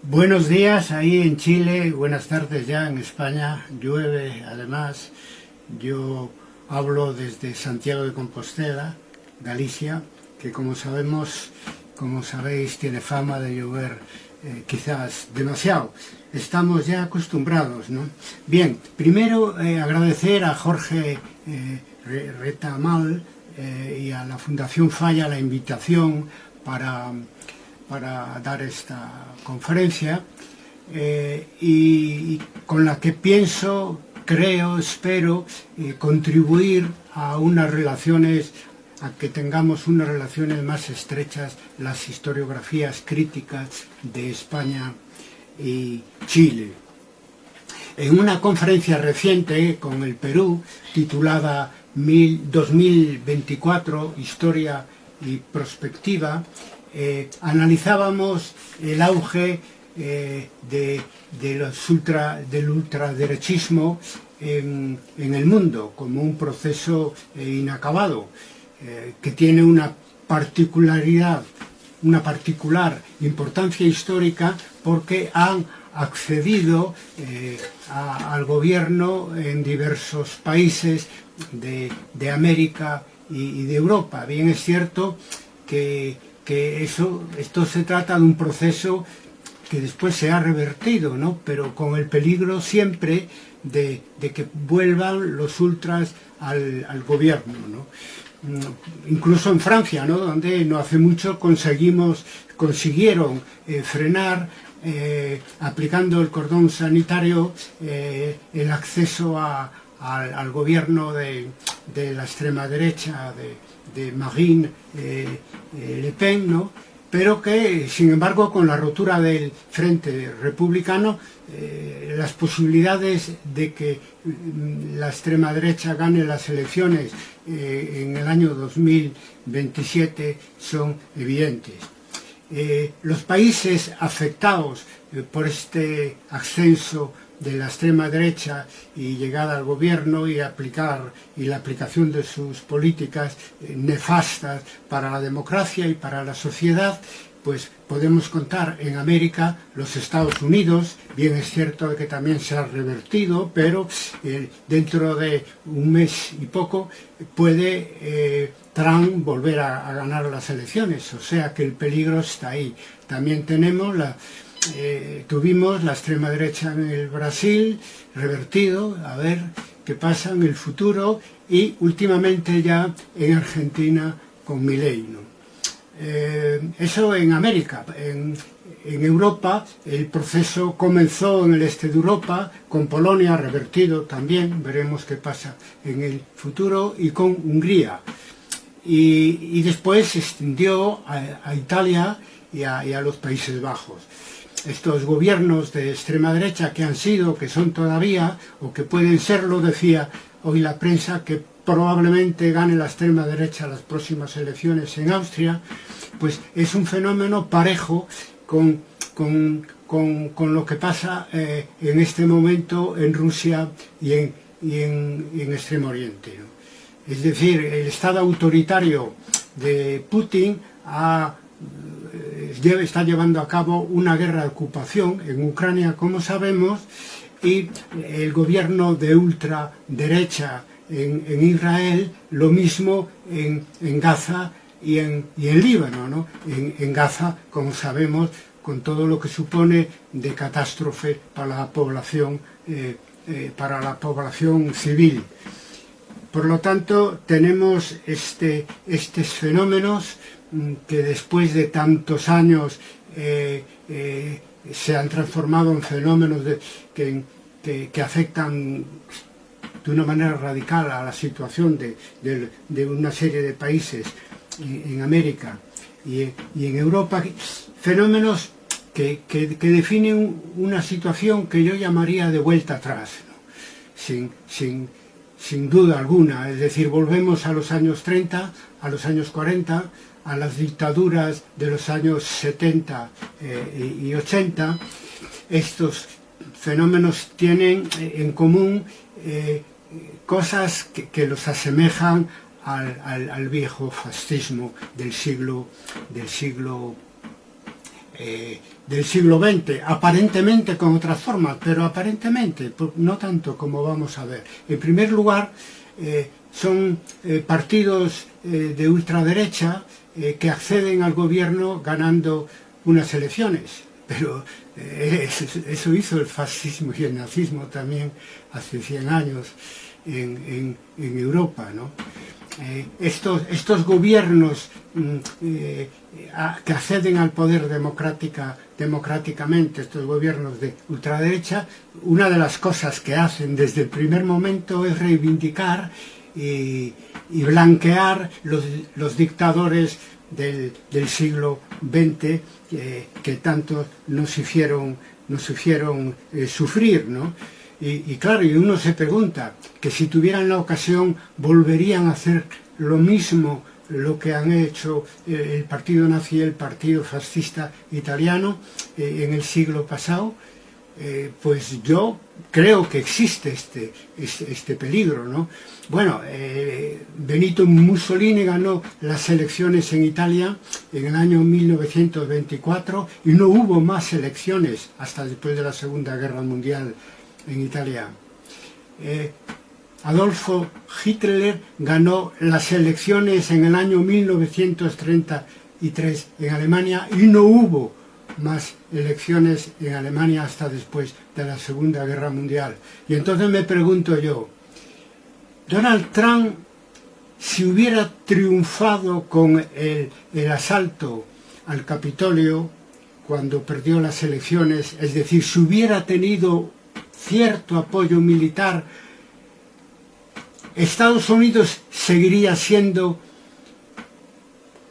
Buenos días ahí en Chile, buenas tardes ya en España, llueve además. Yo hablo desde Santiago de Compostela, Galicia, que como sabéis, tiene fama de llover quizás demasiado. Estamos ya acostumbrados, ¿no? Bien, primero agradecer a Jorge Retamal y a la Fundación Falla la invitación para dar esta conferencia y con la que pienso, creo, espero contribuir a que tengamos unas relaciones más estrechas, las historiografías críticas de España y Chile. En una conferencia reciente con el Perú, titulada 2024, Historia y Prospectiva, analizábamos el auge del ultraderechismo en el mundo como un proceso inacabado, que tiene una particular importancia histórica porque han accedido al gobierno en diversos países de América y de Europa. Bien es cierto que esto se trata de un proceso que después se ha revertido, ¿no? Pero con el peligro siempre de que vuelvan los ultras al gobierno, ¿no? Incluso en Francia, ¿no? Donde no hace mucho consiguieron frenar, aplicando el cordón sanitario, el acceso al gobierno de la extrema derecha, de Marine Le Pen, ¿no? Pero que, sin embargo, con la rotura del Frente Republicano, las posibilidades de que la extrema derecha gane las elecciones en el año 2027 son evidentes. Los países afectados por este ascenso de la extrema derecha y llegada al gobierno y la aplicación de sus políticas nefastas para la democracia y para la sociedad, pues podemos contar en América, los Estados Unidos. Bien es cierto que también se ha revertido, pero dentro de un mes y poco puede Trump volver a ganar las elecciones, o sea que el peligro está ahí. También tuvimos la extrema derecha en el Brasil, revertido, a ver qué pasa en el futuro, y últimamente ya en Argentina con Milei, ¿no? Eso en América. En Europa el proceso comenzó en el este de Europa, con Polonia, revertido también, veremos qué pasa en el futuro, y con Hungría. Y después se extendió a Italia y a los Países Bajos. Estos gobiernos de extrema derecha que son todavía, o que pueden serlo, decía hoy la prensa, que probablemente gane la extrema derecha las próximas elecciones en Austria, pues es un fenómeno parejo con lo que pasa en este momento en Rusia y en Extremo Oriente, ¿no? Es decir, el estado autoritario de Putin está llevando a cabo una guerra de ocupación en Ucrania, como sabemos, y el gobierno de ultraderecha en Israel, lo mismo en Gaza y en Líbano, ¿no? En Gaza, como sabemos, con todo lo que supone de catástrofe para la población civil. Por lo tanto, tenemos estos fenómenos que después de tantos años se han transformado en fenómenos que afectan de una manera radical a la situación de una serie de países en América y en Europa, fenómenos que definen una situación que yo llamaría de vuelta atrás, ¿no? Sin duda alguna. Es decir, volvemos a los años 30, a los años 40, a las dictaduras de los años 70 y 80. Estos fenómenos tienen en común cosas que los asemejan al viejo fascismo del siglo del siglo XX, aparentemente con otras formas, pero aparentemente, no tanto como vamos a ver. En primer lugar, son partidos de ultraderecha que acceden al gobierno ganando unas elecciones, pero eso hizo el fascismo y el nazismo también hace 100 años en Europa, ¿no? Estos gobiernos que acceden al poder democráticamente, estos gobiernos de ultraderecha, una de las cosas que hacen desde el primer momento es reivindicar y blanquear los dictadores del siglo XX que tanto nos hicieron sufrir, ¿no? Y claro, y uno se pregunta que si tuvieran la ocasión volverían a hacer lo mismo lo que han hecho el partido nazi y el partido fascista italiano en el siglo pasado. Pues yo creo que existe este peligro, ¿no? Bueno, Benito Mussolini ganó las elecciones en Italia en el año 1924 y no hubo más elecciones hasta después de la Segunda Guerra Mundial en Italia. Adolfo Hitler ganó las elecciones en el año 1933 en Alemania y no hubo más elecciones en Alemania hasta después de la Segunda Guerra Mundial. Y entonces me pregunto yo, Donald Trump, si hubiera triunfado con el asalto al Capitolio cuando perdió las elecciones, es decir, si hubiera tenido cierto apoyo militar, Estados Unidos seguiría siendo,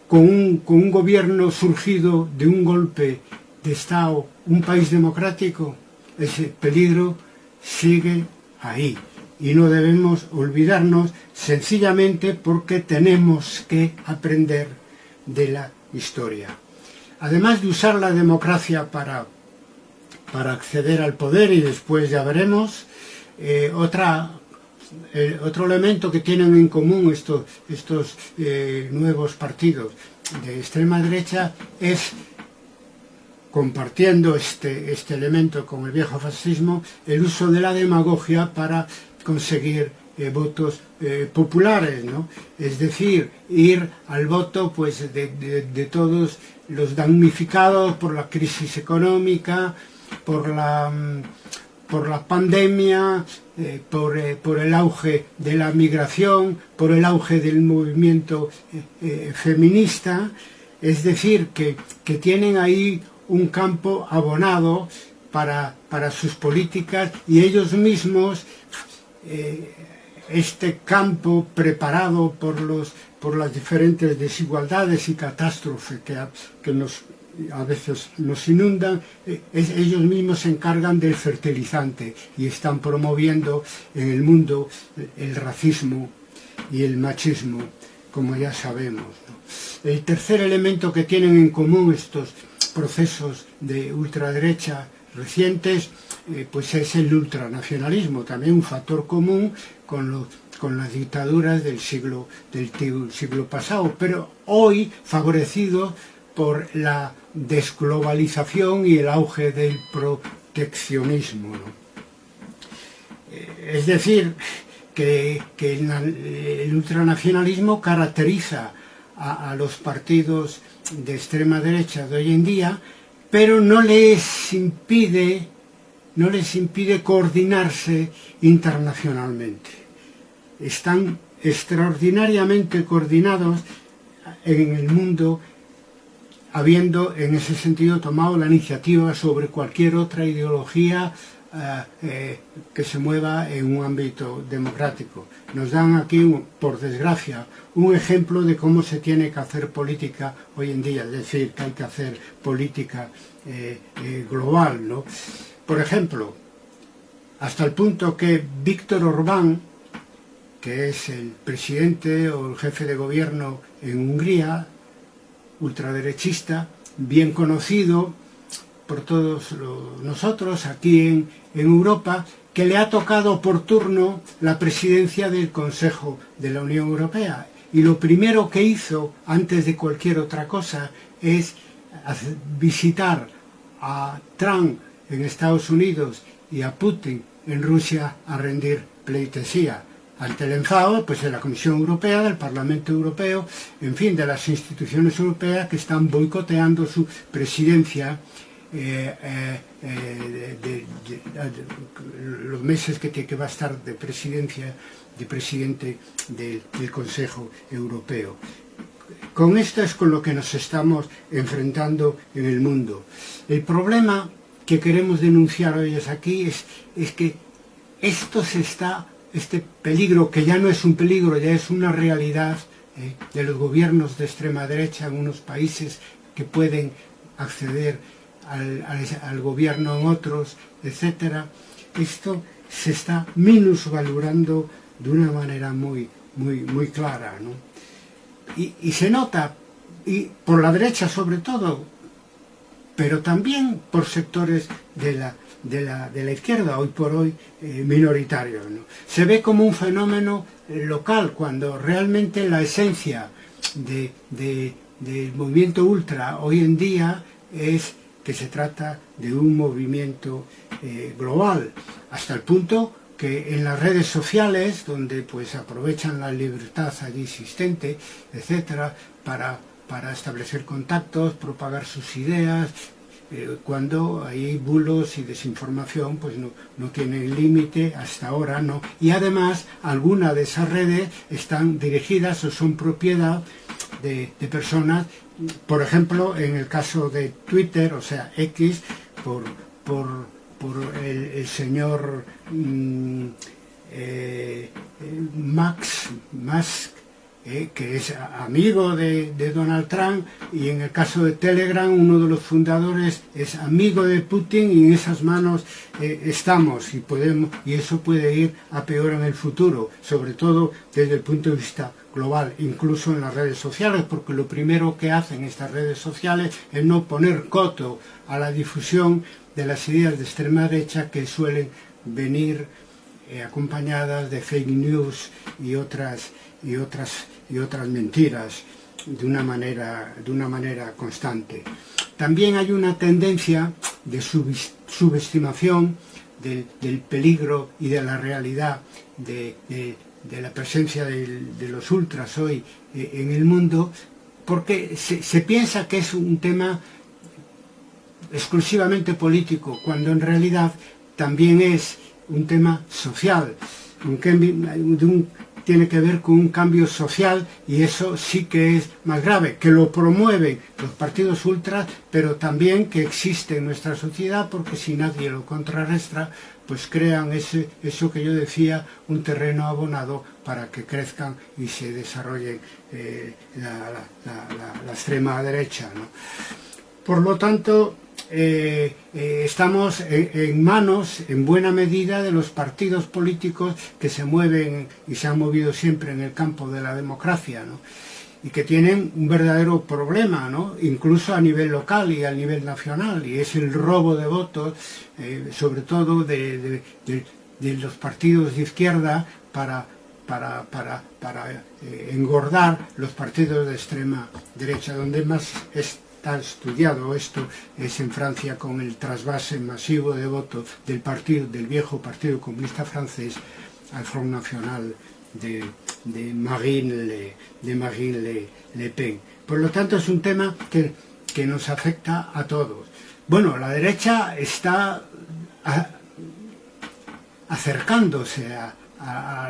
con un gobierno surgido de un golpe de Estado, un país democrático. Ese peligro sigue ahí y no debemos olvidarnos, sencillamente porque tenemos que aprender de la historia. Además de usar la democracia para acceder al poder, y después ya veremos, otro elemento que tienen en común estos nuevos partidos de extrema derecha es, compartiendo este elemento con el viejo fascismo, el uso de la demagogia para conseguir votos populares, ¿no? Es decir, ir al voto pues de todos los damnificados por la crisis económica, por la pandemia, por el auge de la migración, por el auge del movimiento feminista. Es decir, que tienen ahí un campo abonado para sus políticas, y ellos mismos, este campo preparado por las diferentes desigualdades y catástrofes que a veces nos inundan, ellos mismos se encargan del fertilizante y están promoviendo en el mundo el racismo y el machismo, como ya sabemos, ¿no? El tercer elemento que tienen en común estos procesos de ultraderecha recientes, pues es el ultranacionalismo, también un factor común con las dictaduras del siglo pasado, pero hoy favorecido por la desglobalización y el auge del proteccionismo, ¿no? Es decir, que el ultranacionalismo caracteriza a los partidos de extrema derecha de hoy en día, pero no les impide coordinarse internacionalmente. Están extraordinariamente coordinados en el mundo, habiendo en ese sentido tomado la iniciativa sobre cualquier otra ideología que se mueva en un ámbito democrático. Nos dan aquí, por desgracia, un ejemplo de cómo se tiene que hacer política hoy en día, es decir, que hay que hacer política global, ¿no? Por ejemplo, hasta el punto que Víctor Orbán, que es el presidente o el jefe de gobierno en Hungría, ultraderechista, bien conocido por todos nosotros aquí en Europa, que le ha tocado por turno la presidencia del Consejo de la Unión Europea. Y lo primero que hizo, antes de cualquier otra cosa, es visitar a Trump en Estados Unidos y a Putin en Rusia a rendir pleitesía ante el enfado pues, de la Comisión Europea, del Parlamento Europeo, en fin, de las instituciones europeas que están boicoteando su presidencia los meses que va a estar de presidencia, de presidente del Consejo Europeo. Con esto es con lo que nos estamos enfrentando en el mundo. El problema que queremos denunciar hoy aquí es que este peligro, que ya no es un peligro, ya es una realidad de los gobiernos de extrema derecha en unos países que pueden acceder al gobierno en otros, etc. Esto se está minusvalorando de una manera muy clara, ¿no? Y se nota, y por la derecha sobre todo, pero también por sectores de la izquierda, hoy por hoy minoritarios, ¿no? Se ve como un fenómeno local, cuando realmente la esencia del movimiento ultra hoy en día es que se trata de un movimiento global, hasta el punto que en las redes sociales, donde pues aprovechan la libertad allí existente, etcétera, para establecer contactos, propagar sus ideas, cuando hay bulos y desinformación, pues no tienen límite, hasta ahora no. Y además, algunas de esas redes están dirigidas o son propiedad de personas, por ejemplo, en el caso de Twitter, o sea, X, por el señor Musk, que es amigo de Donald Trump, y en el caso de Telegram, uno de los fundadores es amigo de Putin, y en esas manos estamos, y eso puede ir a peor en el futuro, sobre todo desde el punto de vista global, incluso en las redes sociales, porque lo primero que hacen estas redes sociales es no poner coto a la difusión de las ideas de extrema derecha, que suelen venir acompañadas de fake news y otras mentiras de una manera constante. También hay una tendencia de subestimación del peligro y de la realidad de la presencia de los ultras hoy en el mundo, porque se piensa que es un tema exclusivamente político, cuando en realidad también es un tema social, tiene que ver con un cambio social, y eso sí que es más grave, que lo promueven los partidos ultras, pero también que existe en nuestra sociedad, porque si nadie lo contrarresta, pues crean eso que yo decía, un terreno abonado para que crezcan y se desarrolle la extrema derecha, ¿no? Por lo tanto, estamos en manos, en buena medida, de los partidos políticos que se mueven y se han movido siempre en el campo de la democracia, ¿no? Y que tienen un verdadero problema, ¿no? Incluso a nivel local y a nivel nacional, y es el robo de votos, sobre todo de los partidos de izquierda, para engordar los partidos de extrema derecha. Donde más está estudiado esto es en Francia, con el trasvase masivo de votos del viejo Partido Comunista francés al Front National de Marine Le Pen. Por lo tanto, es un tema que nos afecta a todos. Bueno, la derecha está acercándose a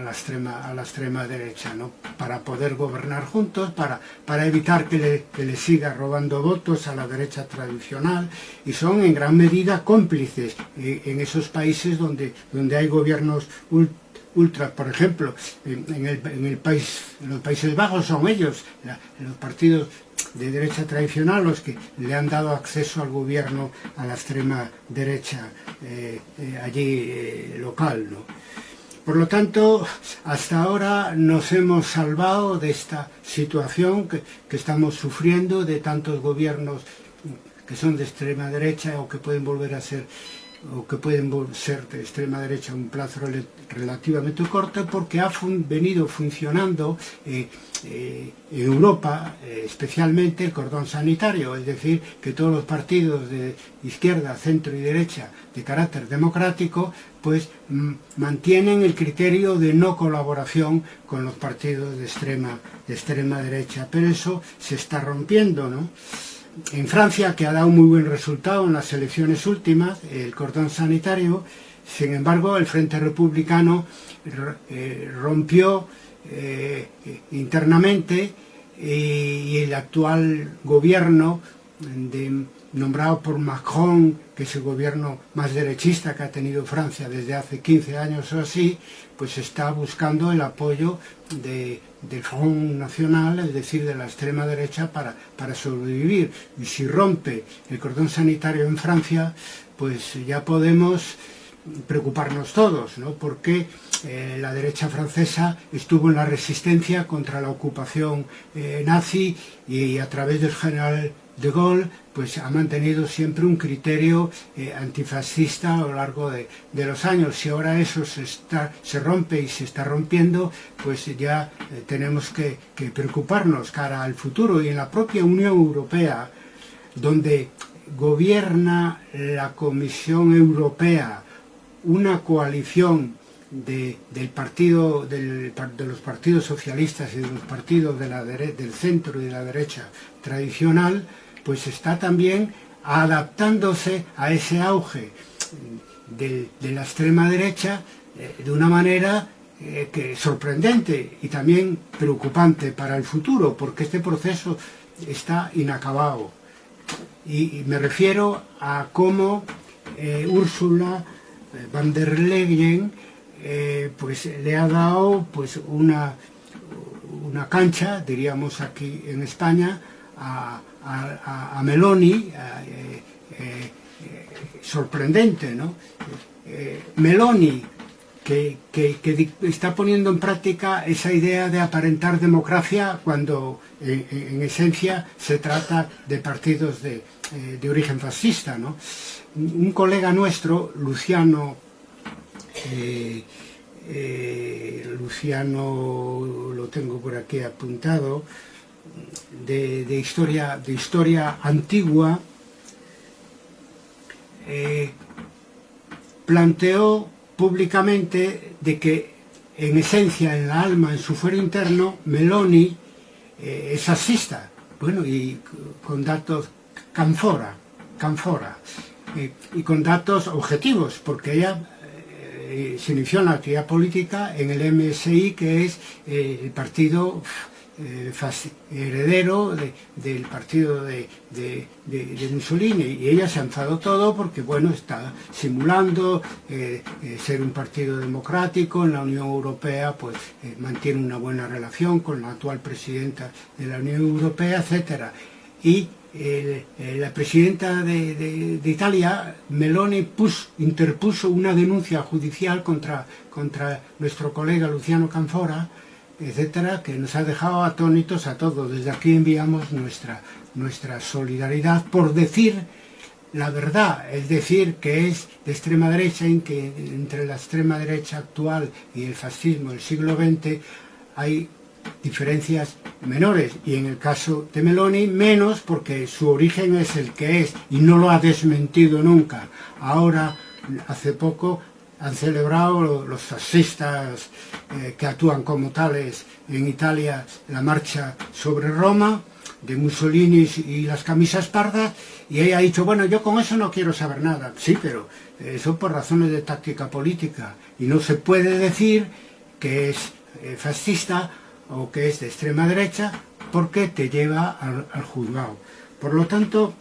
la extrema derecha, ¿no? Para poder gobernar juntos, para evitar que le siga robando votos a la derecha tradicional, y son en gran medida cómplices en esos países donde hay gobiernos ultra. Por ejemplo, en los Países Bajos son ellos, los partidos de derecha tradicional, los que le han dado acceso al gobierno a la extrema derecha allí local, ¿no? Por lo tanto, hasta ahora nos hemos salvado de esta situación que estamos sufriendo, de tantos gobiernos que son de extrema derecha o que pueden volver a ser o que pueden ser de extrema derecha a un plazo relativamente corto, porque ha venido funcionando en Europa, especialmente el cordón sanitario, es decir, que todos los partidos de izquierda, centro y derecha de carácter democrático pues mantienen el criterio de no colaboración con los partidos de extrema derecha, pero eso se está rompiendo, ¿no? En Francia, que ha dado muy buen resultado en las elecciones últimas, el cordón sanitario, sin embargo, el Frente Republicano rompió internamente y el actual gobierno nombrado por Macron, que es el gobierno más derechista que ha tenido Francia desde hace 15 años o así, pues está buscando el apoyo del Front National, es decir, de la extrema derecha, para sobrevivir. Y si rompe el cordón sanitario en Francia, pues ya podemos preocuparnos todos, ¿no? Porque la derecha francesa estuvo en la resistencia contra la ocupación nazi y a través del general de Gaulle pues ha mantenido siempre un criterio antifascista a lo largo de los años. Si ahora eso se rompe y se está rompiendo, pues ya tenemos que preocuparnos cara al futuro. Y en la propia Unión Europea, donde gobierna la Comisión Europea una coalición de los partidos socialistas y de los partidos del centro y de la derecha tradicional, pues está también adaptándose a ese auge de la extrema derecha de una manera que es sorprendente y también preocupante para el futuro, porque este proceso está inacabado. Y me refiero a cómo Ursula von der Leyen pues le ha dado pues una cancha, diríamos aquí en España, a Meloni, sorprendente, ¿no? Meloni, que está poniendo en práctica esa idea de aparentar democracia cuando en esencia se trata de partidos de origen fascista, ¿no? Un colega nuestro, Luciano, lo tengo por aquí apuntado, de historia antigua, planteó públicamente de que en esencia, en la alma, en su fuero interno, Meloni es fascista. Bueno, y con datos canfora, y con datos objetivos, porque ella se inició en la actividad política en el MSI, que es el partido heredero del partido de Mussolini, y ella se ha enfadado todo porque, bueno, está simulando ser un partido democrático. En la Unión Europea pues mantiene una buena relación con la actual presidenta de la Unión Europea, etcétera. Y la presidenta de Italia, Meloni, interpuso una denuncia judicial contra nuestro colega Luciano Canfora, etcétera, que nos ha dejado atónitos a todos. Desde aquí enviamos nuestra solidaridad por decir la verdad, es decir, que es de extrema derecha, y que entre la extrema derecha actual y el fascismo del siglo XX hay diferencias menores, y en el caso de Meloni menos, porque su origen es el que es y no lo ha desmentido nunca. Ahora, hace poco, han celebrado los fascistas que actúan como tales en Italia la marcha sobre Roma de Mussolini y las camisas pardas, y ella ha dicho, bueno, yo con eso no quiero saber nada. Sí, pero eso por razones de táctica política, y no se puede decir que es fascista o que es de extrema derecha porque te lleva al juzgado. Por lo tanto,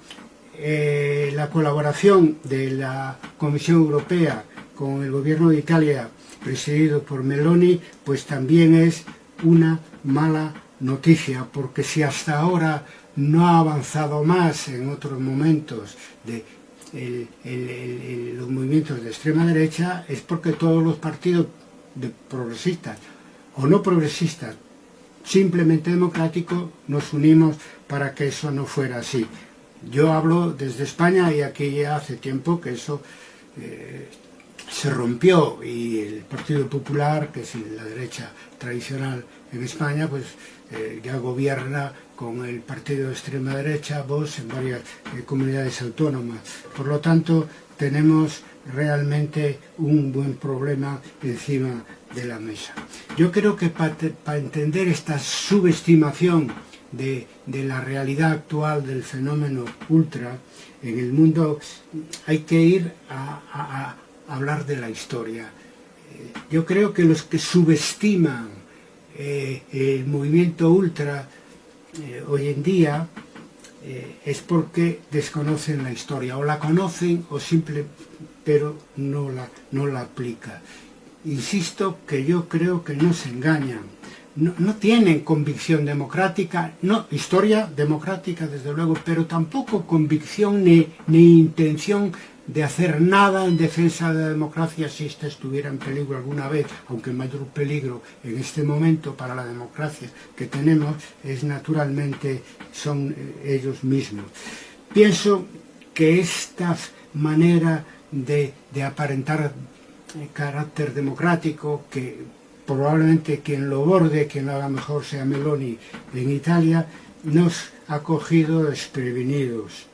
la colaboración de la Comisión Europea con el gobierno de Italia presidido por Meloni pues también es una mala noticia, porque si hasta ahora no ha avanzado más en otros momentos los movimientos de extrema derecha, es porque todos los partidos progresistas o no progresistas, simplemente democráticos, nos unimos para que eso no fuera así. Yo hablo desde España, y aquí ya hace tiempo que eso se rompió y el Partido Popular, que es la derecha tradicional en España, pues ya gobierna con el partido de extrema derecha, Vox, en varias comunidades autónomas. Por lo tanto, tenemos realmente un buen problema encima de la mesa. Yo creo que para entender esta subestimación de la realidad actual del fenómeno ultra en el mundo, hay que ir a hablar de la historia. Yo creo que los que subestiman el movimiento ultra hoy en día es porque desconocen la historia, o la conocen o pero no la aplican. Insisto que yo creo que no se engañan, no tienen convicción democrática, no, historia democrática desde luego, pero tampoco convicción ni intención de hacer nada en defensa de la democracia si ésta estuviera en peligro alguna vez, aunque el mayor peligro en este momento para la democracia que tenemos es naturalmente son ellos mismos. Pienso que esta manera de aparentar carácter democrático, que probablemente quien lo borde, quien lo haga mejor sea Meloni en Italia, nos ha cogido desprevenidos.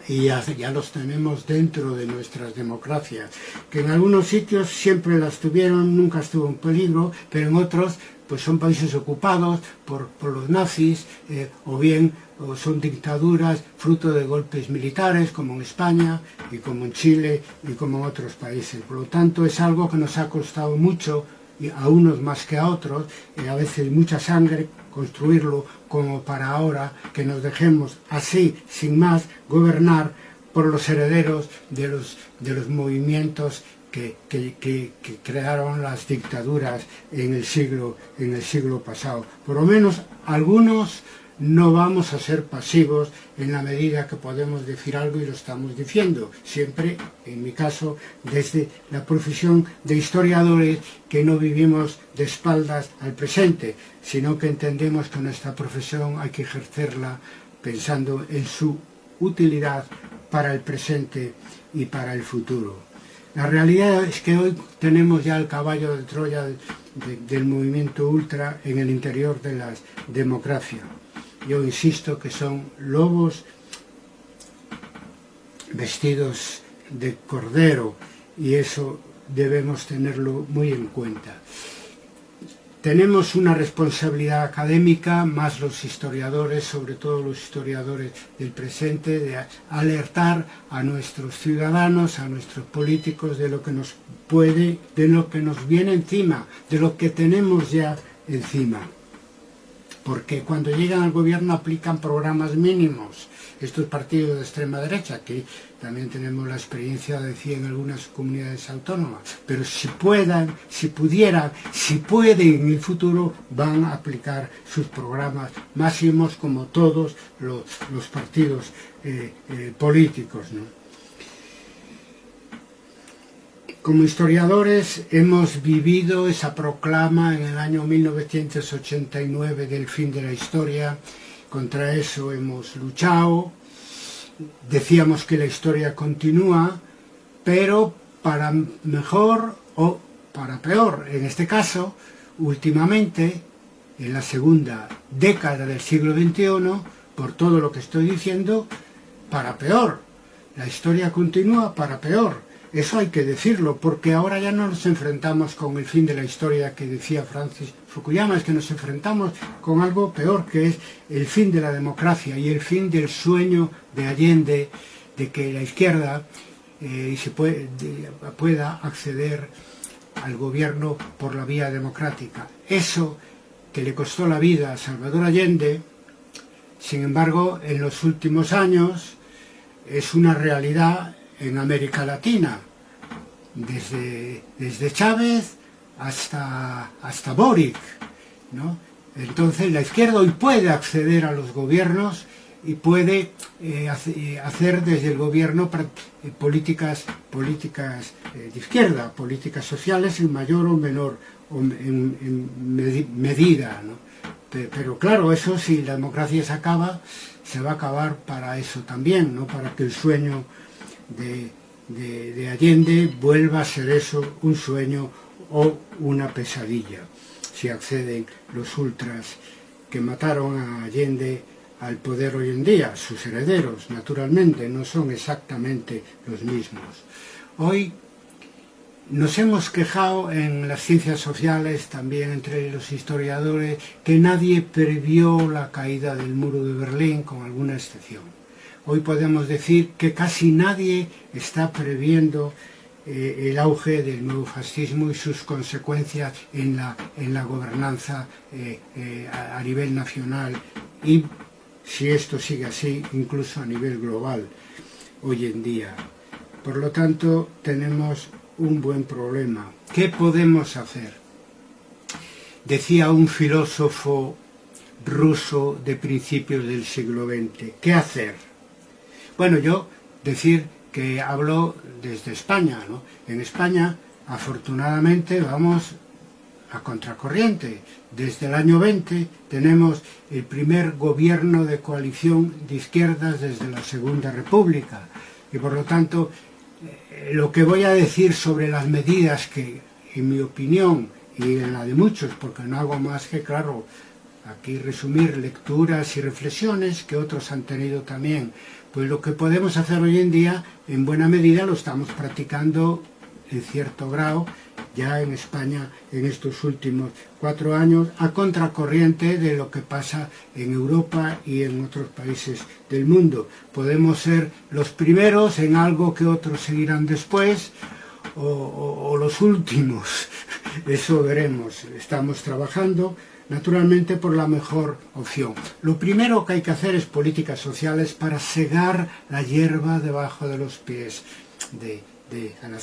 Y ya los tenemos dentro de nuestras democracias, que en algunos sitios siempre las tuvieron, nunca estuvo en peligro, pero en otros pues son países ocupados por los nazis, o son dictaduras fruto de golpes militares, como en España, y como en Chile, y como en otros países. Por lo tanto, es algo que nos ha costado mucho, y a unos más que a otros, y a veces mucha sangre, construirlo, como para ahora que nos dejemos así, sin más, gobernar por los herederos de los movimientos que crearon las dictaduras en el siglo pasado. Por lo menos algunos no vamos a ser pasivos en la medida que podemos decir algo y lo estamos diciendo, siempre, en mi caso, desde la profesión de historiadores que no vivimos de espaldas al presente, sino que entendemos que nuestra profesión hay que ejercerla pensando en su utilidad para el presente y para el futuro. La realidad es que hoy tenemos ya el caballo de Troya del movimiento ultra en el interior de las democracias. Yo insisto que son lobos vestidos de cordero y eso debemos tenerlo muy en cuenta. Tenemos una responsabilidad académica, más los historiadores, sobre todo los historiadores del presente, de alertar a nuestros ciudadanos, a nuestros políticos de lo que nos puede, de lo que nos viene encima, de lo que tenemos ya encima. Porque cuando llegan al gobierno aplican programas mínimos. Estos partidos de extrema derecha, que también tenemos la experiencia de decir en algunas comunidades autónomas, pero si pueden en el futuro, van a aplicar sus programas máximos como todos los partidos políticos, ¿no? Como historiadores hemos vivido esa proclama en el año 1989 del fin de la historia. Contra eso hemos luchado, decíamos que la historia continúa, pero para mejor o para peor. En este caso, últimamente, en la segunda década del siglo XXI, por todo lo que estoy diciendo, para peor. La historia continúa para peor. Eso hay que decirlo, porque ahora ya no nos enfrentamos con el fin de la historia que decía Francis Fukuyama, es que nos enfrentamos con algo peor, que es el fin de la democracia y el fin del sueño de Allende de que la izquierda pueda acceder al gobierno por la vía democrática. Eso que le costó la vida a Salvador Allende, sin embargo, en los últimos años es una realidad en América Latina, desde Chávez hasta Boric, ¿no? Entonces la izquierda hoy puede acceder a los gobiernos y puede hacer desde el gobierno políticas de izquierda, políticas sociales en mayor o menor medida, ¿no? Pero claro, eso si la democracia se acaba, se va a acabar para eso también, ¿no? Para que el sueño de Allende vuelva a ser eso un sueño o una pesadilla, si acceden los ultras que mataron a Allende al poder hoy en día. Sus herederos, naturalmente, no son exactamente los mismos. Hoy nos hemos quejado en las ciencias sociales, también entre los historiadores, que nadie previó la caída del muro de Berlín, con alguna excepción. Hoy podemos decir que casi nadie está previendo el auge del nuevo fascismo y sus consecuencias en la gobernanza a nivel nacional y, si esto sigue así, incluso a nivel global hoy en día. Por lo tanto, tenemos un buen problema. ¿Qué podemos hacer? Decía un filósofo ruso de principios del siglo XX. ¿Qué hacer? Bueno, yo decir que hablo desde España, ¿no? En España, afortunadamente, vamos a contracorriente. Desde el año 20 tenemos el primer gobierno de coalición de izquierdas desde la Segunda República. Y por lo tanto, lo que voy a decir sobre las medidas que, en mi opinión, y en la de muchos, porque no hago más que, claro, aquí resumir lecturas y reflexiones que otros han tenido también, pues lo que podemos hacer hoy en día, en buena medida, lo estamos practicando en cierto grado, ya en España en estos últimos 4 años, a contracorriente de lo que pasa en Europa y en otros países del mundo. Podemos ser los primeros en algo que otros seguirán después, o los últimos, eso veremos. Estamos trabajando naturalmente por la mejor opción. Lo primero que hay que hacer es políticas sociales para segar la hierba debajo de los pies a la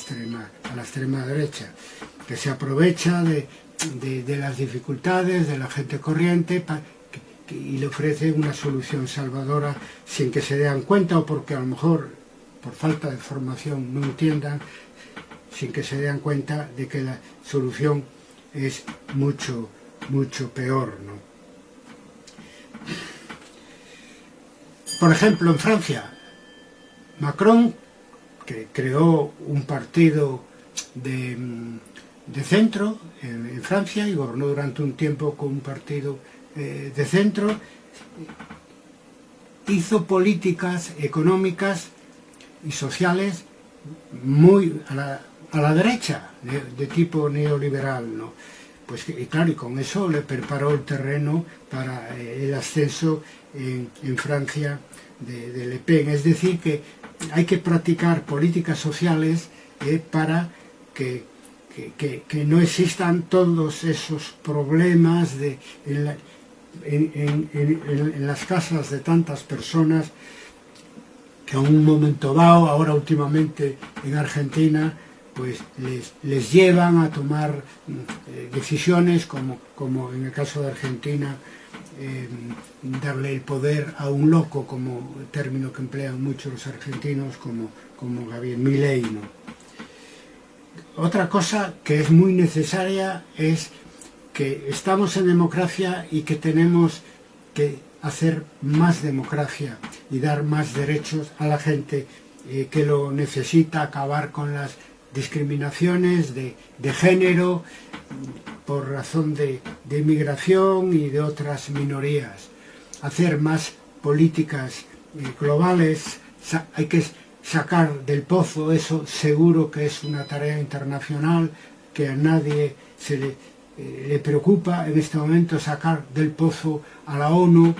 extrema derecha, que se aprovecha de las dificultades de la gente corriente y le ofrece una solución salvadora sin que se den cuenta, o porque a lo mejor por falta de formación no entiendan, sin que se den cuenta de que la solución es mucho peor, ¿no? Por ejemplo, en Francia, Macron, que creó un partido de centro en Francia y gobernó durante un tiempo con un partido de centro, hizo políticas económicas y sociales muy a la derecha, de tipo neoliberal, ¿no? Pues, y claro, y con eso le preparó el terreno para el ascenso en Francia de Le Pen. Es decir, que hay que practicar políticas sociales para que no existan todos esos problemas en las casas de tantas personas que a un momento dado, ahora últimamente en Argentina, pues les llevan a tomar decisiones como en el caso de Argentina, darle el poder a un loco, como término que emplean muchos los argentinos, como Javier Milei, ¿no? Otra cosa que es muy necesaria es que estamos en democracia y que tenemos que hacer más democracia y dar más derechos a la gente que lo necesita, acabar con las discriminaciones de género por razón de inmigración y de otras minorías. Hacer más políticas globales, hay que sacar del pozo, eso seguro que es una tarea internacional que a nadie le preocupa en este momento, sacar del pozo a la ONU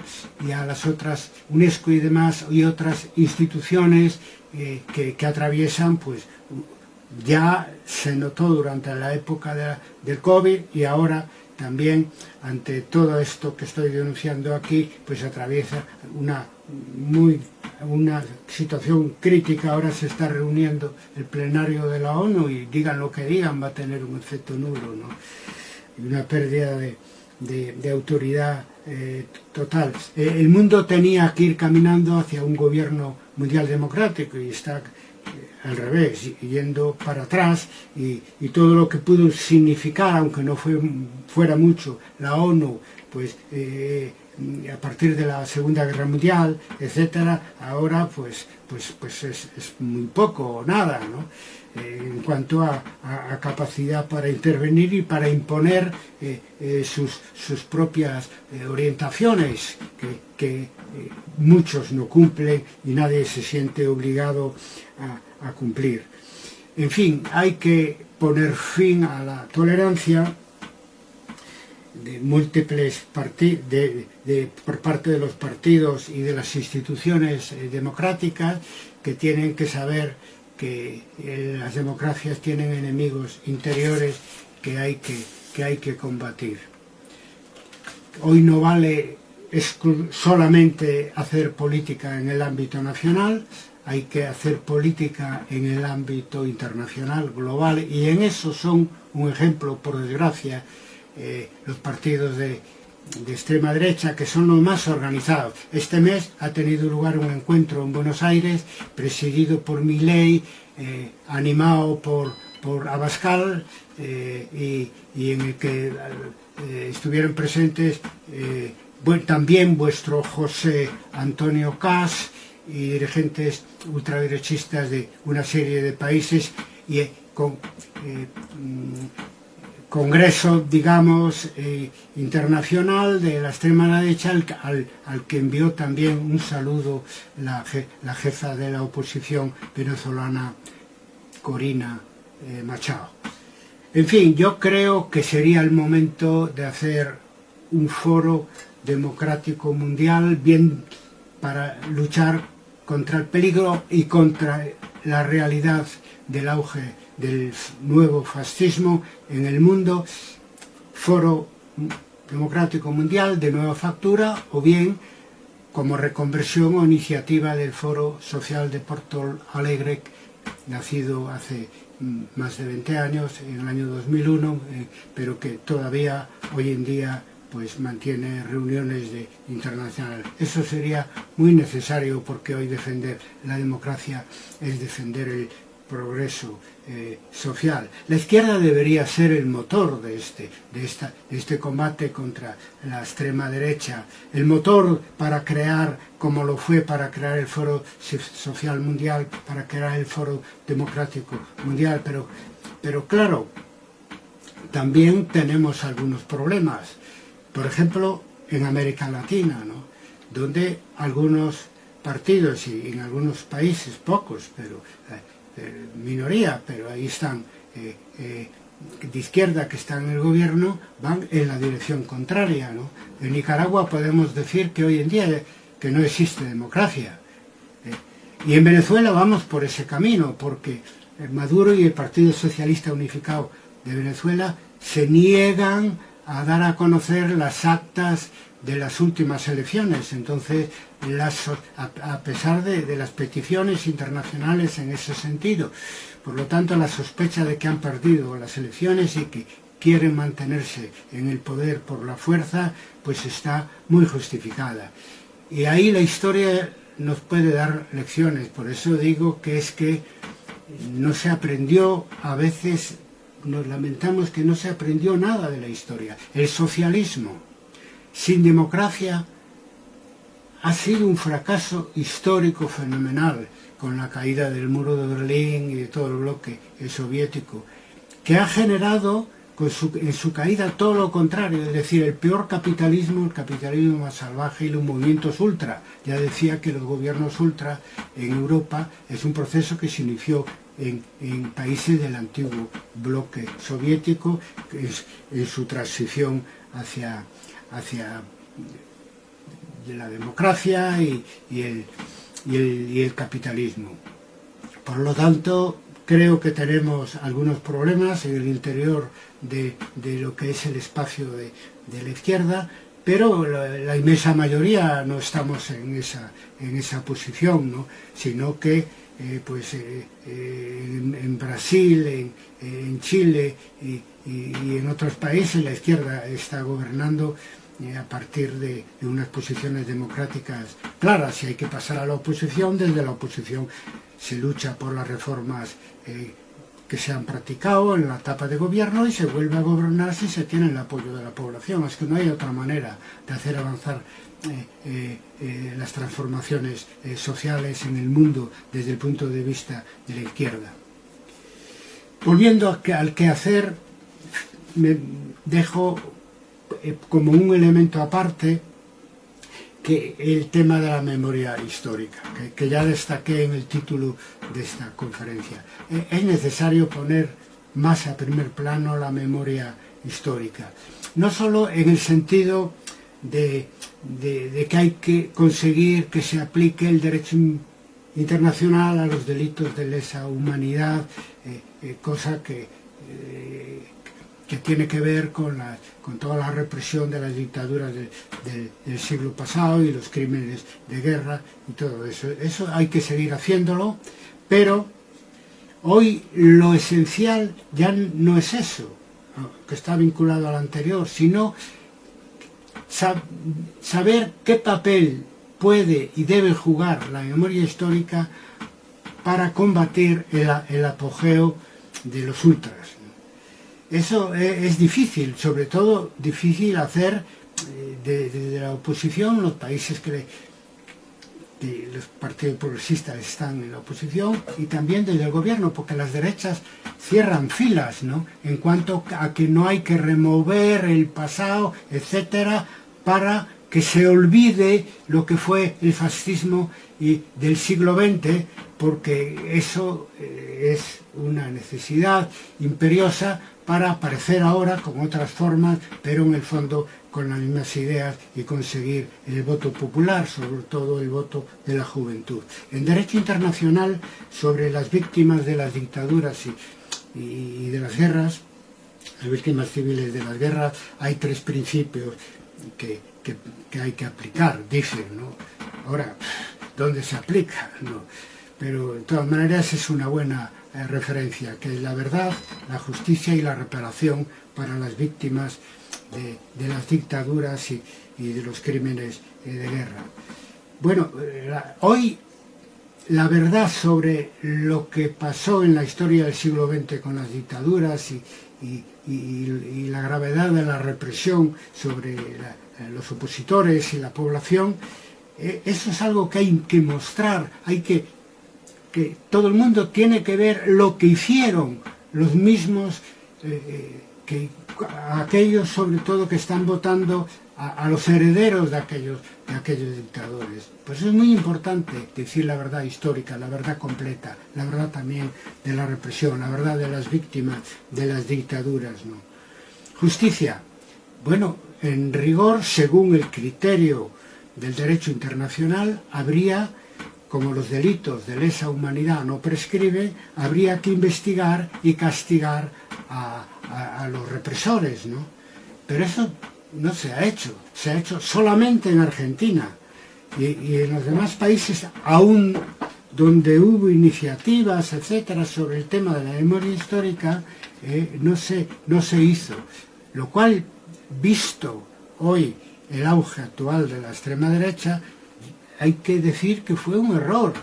y a las otras, UNESCO y demás, y otras instituciones que atraviesan, pues ya se notó durante la época del COVID y ahora también ante todo esto que estoy denunciando aquí, pues atraviesa una situación crítica. Ahora se está reuniendo el plenario de la ONU y digan lo que digan, va a tener un efecto nulo, ¿no? Y una pérdida de autoridad total. El mundo tenía que ir caminando hacia un gobierno mundial democrático y está al revés, yendo para atrás, y todo lo que pudo significar, aunque no fuera mucho, la ONU, pues a partir de la Segunda Guerra Mundial, etcétera, ahora pues es muy poco o nada, ¿no? En cuanto a capacidad para intervenir y para imponer sus propias orientaciones que muchos no cumplen y nadie se siente obligado a cumplir. En fin, hay que poner fin a la tolerancia de múltiples por parte de los partidos y de las instituciones democráticas, que tienen que saber que las democracias tienen enemigos interiores que hay que combatir. Hoy no vale solamente hacer política en el ámbito nacional, hay que hacer política en el ámbito internacional, global, y en eso son un ejemplo, por desgracia, los partidos de extrema derecha, que son los más organizados. Este mes ha tenido lugar un encuentro en Buenos Aires, presidido por Milei, animado por Abascal, y en el que estuvieron presentes también vuestro José Antonio Caz y dirigentes ultraderechistas de una serie de países, y con congreso, digamos, internacional de la extrema derecha, al que envió también un saludo la jefa de la oposición venezolana, Corina Machado. En fin, yo creo que sería el momento de hacer un foro democrático mundial, bien para luchar contra el peligro y contra la realidad del auge del nuevo fascismo en el mundo, foro democrático mundial de nueva factura, o bien como reconversión o iniciativa del Foro Social de Porto Alegre, nacido hace más de 20 años, en el año 2001, pero que todavía hoy en día pues mantiene reuniones internacionales. Eso sería muy necesario, porque hoy defender la democracia es defender el progreso social. La izquierda debería ser el motor de este combate contra la extrema derecha, el motor para crear, como lo fue para crear el Foro Social Mundial, para crear el Foro Democrático Mundial, pero claro, también tenemos algunos problemas. Por ejemplo, en América Latina, ¿no?, donde algunos partidos, y en algunos países, pocos, pero minoría, pero ahí están, de izquierda, que están en el gobierno, van en la dirección contraria, ¿no? En Nicaragua podemos decir que hoy en día que no existe democracia. Y en Venezuela vamos por ese camino, porque Maduro y el Partido Socialista Unificado de Venezuela se niegan a dar a conocer las actas de las últimas elecciones. Entonces, a pesar de las peticiones internacionales en ese sentido, por lo tanto, la sospecha de que han perdido las elecciones y que quieren mantenerse en el poder por la fuerza, pues está muy justificada. Y ahí la historia nos puede dar lecciones. Por eso digo que es que no se aprendió, a veces nos lamentamos que no se aprendió nada de la historia. El socialismo sin democracia ha sido un fracaso histórico fenomenal, con la caída del muro de Berlín y de todo el bloque soviético, que ha generado en su caída todo lo contrario, es decir, el peor capitalismo, el capitalismo más salvaje, y los movimientos ultra. Ya decía que los gobiernos ultra en Europa es un proceso que se inició en países del antiguo bloque soviético, en su transición hacia la democracia y el capitalismo. Por lo tanto, creo que tenemos algunos problemas en el interior de lo que es el espacio de la izquierda, pero la inmensa mayoría no estamos en esa posición, ¿no?, sino que en Brasil, en Chile y en otros países la izquierda está gobernando a partir de unas posiciones democráticas claras. Si hay que pasar a la oposición, desde la oposición se lucha por las reformas que se han practicado en la etapa de gobierno y se vuelve a gobernar si se tiene el apoyo de la población. Es que no hay otra manera de hacer avanzar las transformaciones sociales en el mundo desde el punto de vista de la izquierda. Volviendo al quehacer, me dejo como un elemento aparte que el tema de la memoria histórica, que ya destaqué en el título de esta conferencia. Es necesario poner más a primer plano la memoria histórica, no solo en el sentido de que hay que conseguir que se aplique el derecho internacional a los delitos de lesa humanidad, cosa que tiene que ver con toda la represión de las dictaduras del siglo pasado y los crímenes de guerra y todo eso. Eso hay que seguir haciéndolo, pero hoy lo esencial ya no es eso, que está vinculado al anterior, sino saber qué papel puede y debe jugar la memoria histórica para combatir el apogeo de los ultras. Eso es difícil, sobre todo difícil hacer desde la oposición, los países que los partidos progresistas están en la oposición, y también desde el gobierno, porque las derechas cierran filas, ¿no?, en cuanto a que no hay que remover el pasado, etcétera, para que se olvide lo que fue el fascismo del siglo XX, porque eso es una necesidad imperiosa para aparecer ahora con otras formas, pero en el fondo con las mismas ideas, y conseguir el voto popular, sobre todo el voto de la juventud. En derecho internacional, sobre las víctimas de las dictaduras y de las guerras, las víctimas civiles de las guerras, hay tres principios que hay que aplicar, dicen, ¿no? Ahora, ¿dónde se aplica? No. Pero de todas maneras es una buena referencia, que es la verdad, la justicia y la reparación para las víctimas de las dictaduras y de los crímenes de guerra. Bueno, hoy la verdad sobre lo que pasó en la historia del siglo XX con las dictaduras y la gravedad de la represión sobre los opositores y la población, eso es algo que hay que mostrar, que todo el mundo tiene que ver lo que hicieron los mismos, aquellos sobre todo que están votando a los herederos de aquellos dictadores. Pues es muy importante decir la verdad histórica, la verdad completa, la verdad también de la represión, la verdad de las víctimas de las dictaduras, ¿no? Justicia. Bueno, en rigor, según el criterio del derecho internacional, habría, como los delitos de lesa humanidad no prescriben, habría que investigar y castigar a los represores, ¿no? Pero eso no se ha hecho solamente en Argentina, y en los demás países, aún donde hubo iniciativas, etcétera, sobre el tema de la memoria histórica, no se hizo, lo cual, visto hoy el auge actual de la extrema derecha, hay que decir que fue un error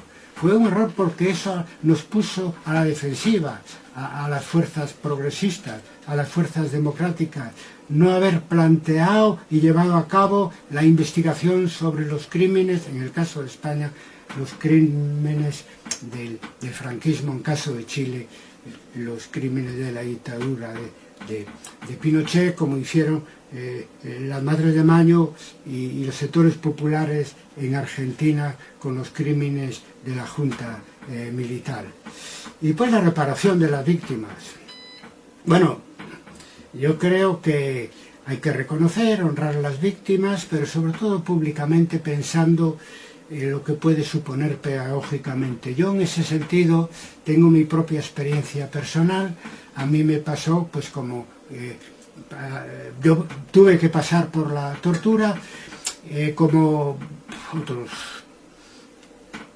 porque eso nos puso a la defensiva, a las fuerzas progresistas, a las fuerzas democráticas, no haber planteado y llevado a cabo la investigación sobre los crímenes, en el caso de España, los crímenes del franquismo, en caso de Chile, los crímenes de la dictadura de Pinochet, como hicieron las Madres de Mayo y los sectores populares en Argentina con los crímenes de la Junta militar. Y pues la reparación de las víctimas. Bueno, yo creo que hay que reconocer, honrar a las víctimas, pero sobre todo públicamente, pensando en lo que puede suponer pedagógicamente. Yo en ese sentido tengo mi propia experiencia personal. A mí me pasó, pues como yo tuve que pasar por la tortura, como otros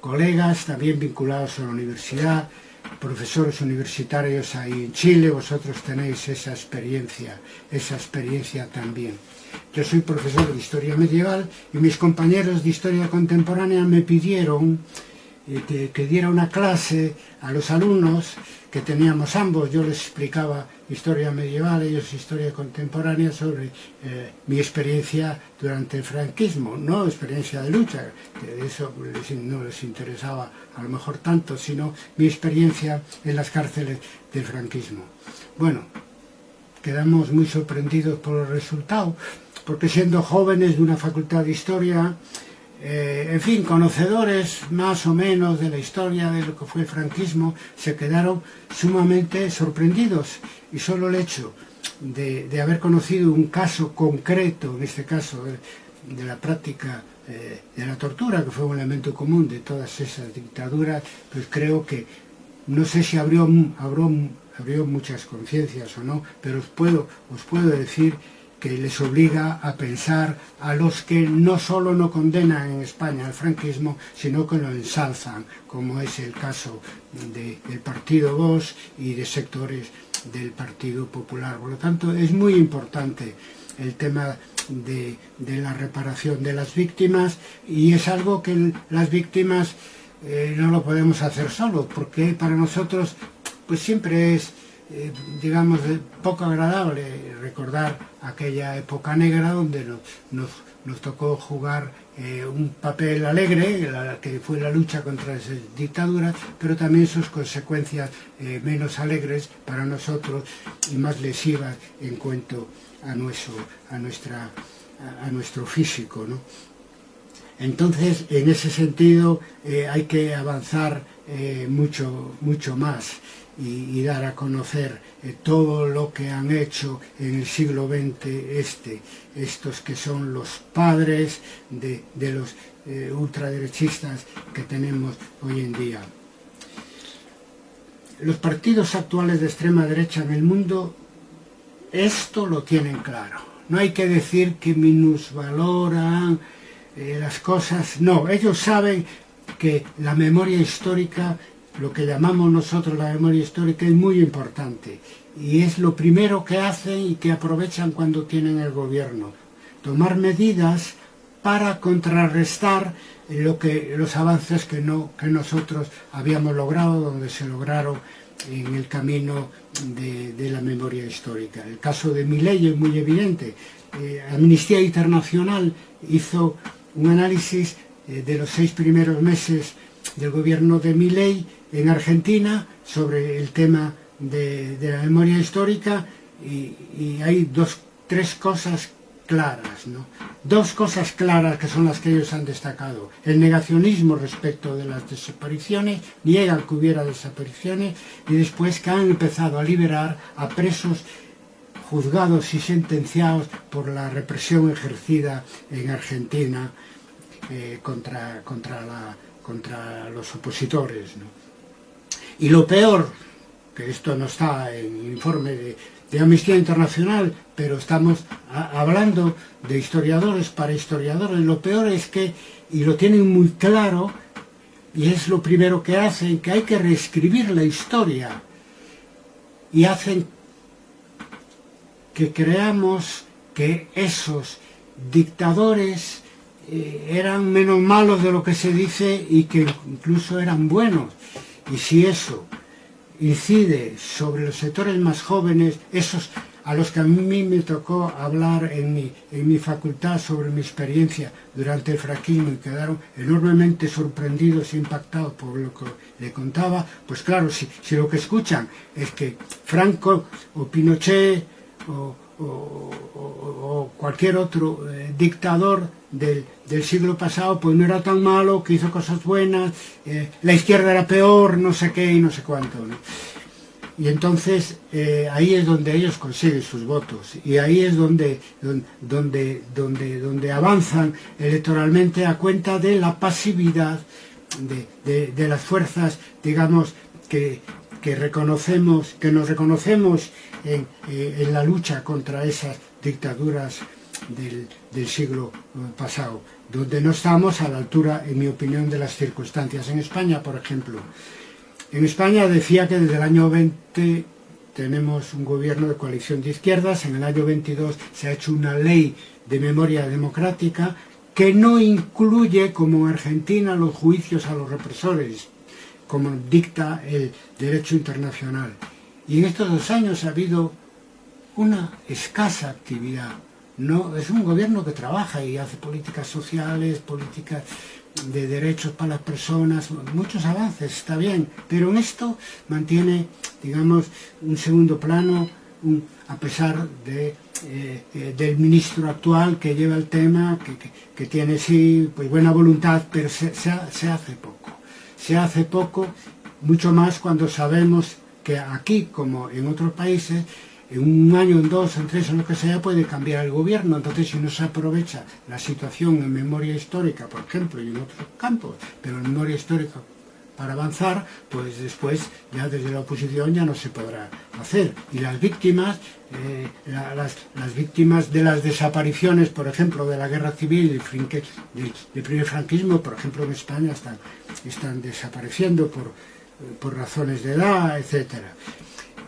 colegas también vinculados a la universidad, profesores universitarios ahí en Chile, vosotros tenéis esa experiencia también. Yo soy profesor de Historia Medieval y mis compañeros de Historia Contemporánea me pidieron que diera una clase a los alumnos que teníamos ambos. Yo les explicaba historia medieval, ellos historia contemporánea, sobre mi experiencia durante el franquismo, no experiencia de lucha, que eso no les interesaba a lo mejor tanto, sino mi experiencia en las cárceles del franquismo. Bueno, quedamos muy sorprendidos por el resultado, porque siendo jóvenes de una facultad de historia, en fin, conocedores más o menos de la historia de lo que fue el franquismo, se quedaron sumamente sorprendidos. Y solo el hecho de haber conocido un caso concreto, en este caso de la práctica de la tortura, que fue un elemento común de todas esas dictaduras, pues creo que, no sé si abrió muchas conciencias o no, pero os puedo decir que les obliga a pensar a los que no solo no condenan en España el franquismo, sino que lo ensalzan, como es el caso del partido Vox y de sectores del Partido Popular. Por lo tanto, es muy importante el tema de la reparación de las víctimas, y es algo que las víctimas no lo podemos hacer solos, porque para nosotros pues siempre es digamos, poco agradable recordar aquella época negra donde nos tocó jugar un papel alegre, que fue la lucha contra esas dictaduras, pero también sus consecuencias menos alegres para nosotros y más lesivas en cuanto a nuestro físico, ¿no? Entonces, en ese sentido, hay que avanzar mucho más y dar a conocer todo lo que han hecho en el siglo XX estos que son los padres de los ultraderechistas que tenemos hoy en día. Los partidos actuales de extrema derecha en el mundo esto lo tienen claro. No hay que decir que minusvaloran las cosas, no, ellos saben que la memoria histórica, lo que llamamos nosotros la memoria histórica, es muy importante y es lo primero que hacen y que aprovechan cuando tienen el gobierno, tomar medidas para contrarrestar los avances que nosotros habíamos logrado, donde se lograron en el camino de la memoria histórica. El caso de Milei es muy evidente. Amnistía Internacional hizo un análisis de los 6 primeros meses del gobierno de Milei en Argentina sobre el tema de la memoria histórica y hay tres cosas claras, ¿no? 2 cosas claras que son las que ellos han destacado. El negacionismo respecto de las desapariciones, niegan que hubiera desapariciones, y después que han empezado a liberar a presos juzgados y sentenciados por la represión ejercida en Argentina contra los opositores, ¿no? Y lo peor, que esto no está en el informe de Amnistía Internacional, pero estamos hablando de historiadores para historiadores, lo peor es que, y lo tienen muy claro, y es lo primero que hacen, que hay que reescribir la historia, y hacen que creamos que esos dictadores eran menos malos de lo que se dice y que incluso eran buenos. Y si eso incide sobre los sectores más jóvenes, esos a los que a mí me tocó hablar en mi facultad sobre mi experiencia durante el franquismo y quedaron enormemente sorprendidos e impactados por lo que le contaba, pues claro, si lo que escuchan es que Franco o Pinochet o cualquier otro dictador del siglo pasado pues no era tan malo, que hizo cosas buenas, la izquierda era peor, no sé qué y no sé cuánto, ¿no? Y entonces ahí es donde ellos consiguen sus votos y ahí es donde avanzan electoralmente a cuenta de la pasividad de las fuerzas, digamos, que nos reconocemos en la lucha contra esas dictaduras del siglo pasado, donde no estamos a la altura, en mi opinión, de las circunstancias. En España, por ejemplo, en España decía que desde el año 20 tenemos un gobierno de coalición de izquierdas, en el año 22 se ha hecho una ley de memoria democrática que no incluye, como en Argentina, los juicios a los represores, como dicta el derecho internacional. Y en estos 2 años ha habido una escasa actividad. No, es un gobierno que trabaja y hace políticas sociales, políticas de derechos para las personas, muchos avances, está bien, pero en esto mantiene, digamos, un segundo plano, a pesar del ministro actual que lleva el tema, que tiene sí pues buena voluntad, pero se hace poco. Se hace poco, mucho más cuando sabemos que aquí, como en otros países, en un año, en 2, en 3, en lo que sea, puede cambiar el gobierno. Entonces, si no se aprovecha la situación en memoria histórica, por ejemplo, y en otros campos, pero en memoria histórica para avanzar, pues después ya desde la oposición ya no se podrá hacer. Y las víctimas, las víctimas de las desapariciones, por ejemplo, de la guerra civil, del primer franquismo, por ejemplo, en España están desapareciendo por razones de edad, etcétera.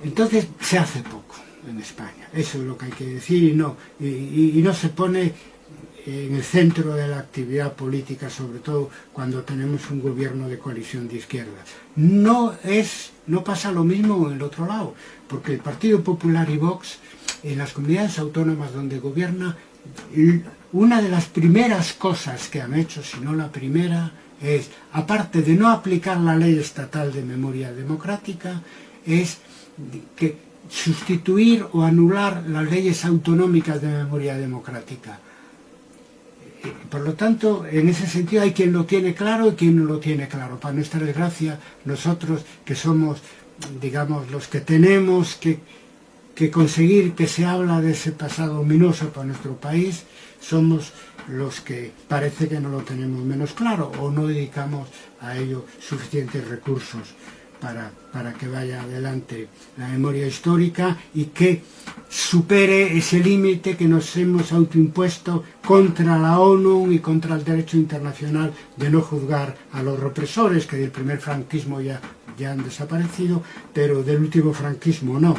Entonces, se hace poco en España, eso es lo que hay que decir, y no se pone en el centro de la actividad política, sobre todo cuando tenemos un gobierno de coalición de izquierda. No pasa lo mismo en el otro lado, porque el Partido Popular y Vox, en las comunidades autónomas donde gobierna, una de las primeras cosas que han hecho, si no la primera, es, aparte de no aplicar la ley estatal de memoria democrática, es que sustituir o anular las leyes autonómicas de memoria democrática. Por lo tanto, en ese sentido hay quien lo tiene claro y quien no lo tiene claro. Para nuestra desgracia, nosotros que somos, digamos, los que tenemos que conseguir que se habla de ese pasado ominoso para nuestro país, somos los que parece que no lo tenemos menos claro o no dedicamos a ello suficientes recursos para que vaya adelante la memoria histórica y que supere ese límite que nos hemos autoimpuesto contra la ONU y contra el derecho internacional de no juzgar a los represores, que del primer franquismo ya han desaparecido, pero del último franquismo no,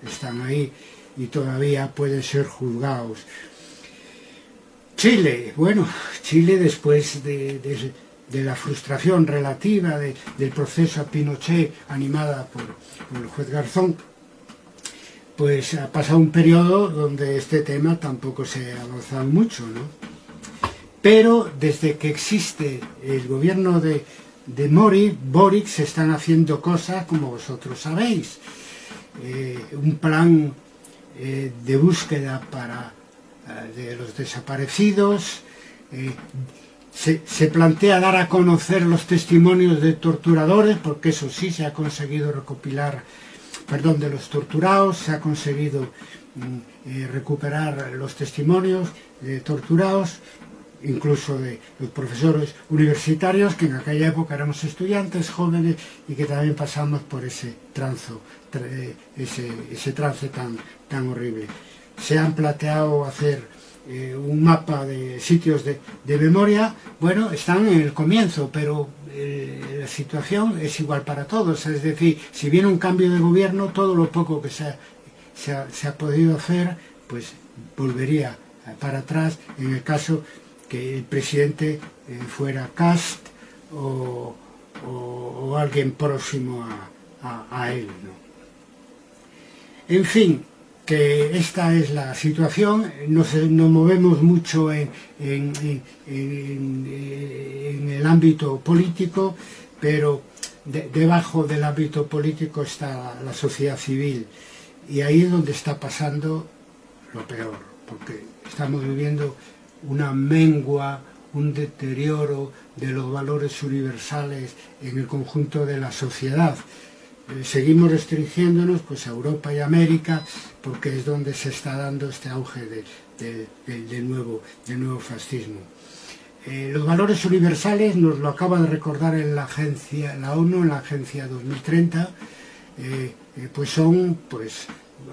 están ahí y todavía pueden ser juzgados. Chile, bueno, Chile después de la frustración relativa del proceso a Pinochet animada por el juez Garzón, pues ha pasado un periodo donde este tema tampoco se ha avanzado mucho, ¿no? Pero desde que existe el gobierno de Boric se están haciendo cosas como vosotros sabéis. Un plan de búsqueda de los desaparecidos, se plantea dar a conocer los testimonios de torturadores, porque eso sí se ha conseguido recopilar, de los torturados, se ha conseguido recuperar los testimonios de torturados, incluso de los profesores universitarios, que en aquella época éramos estudiantes jóvenes y que también pasamos por ese trance tan horrible. Se han planteado hacer un mapa de sitios de memoria. Bueno, están en el comienzo, pero la situación es igual para todos, es decir, si viene un cambio de gobierno, todo lo poco que se ha podido hacer, pues volvería para atrás en el caso que el presidente fuera Kast o alguien próximo a él, ¿no? En fin, que esta es la situación, nos movemos mucho en el ámbito político, pero debajo del ámbito político está la sociedad civil, y ahí es donde está pasando lo peor, porque estamos viviendo una mengua, un deterioro de los valores universales en el conjunto de la sociedad. Seguimos restringiéndonos pues a Europa y América, porque es donde se está dando este auge del nuevo fascismo. Los valores universales nos lo acaba de recordar en la ONU, en la Agencia 2030,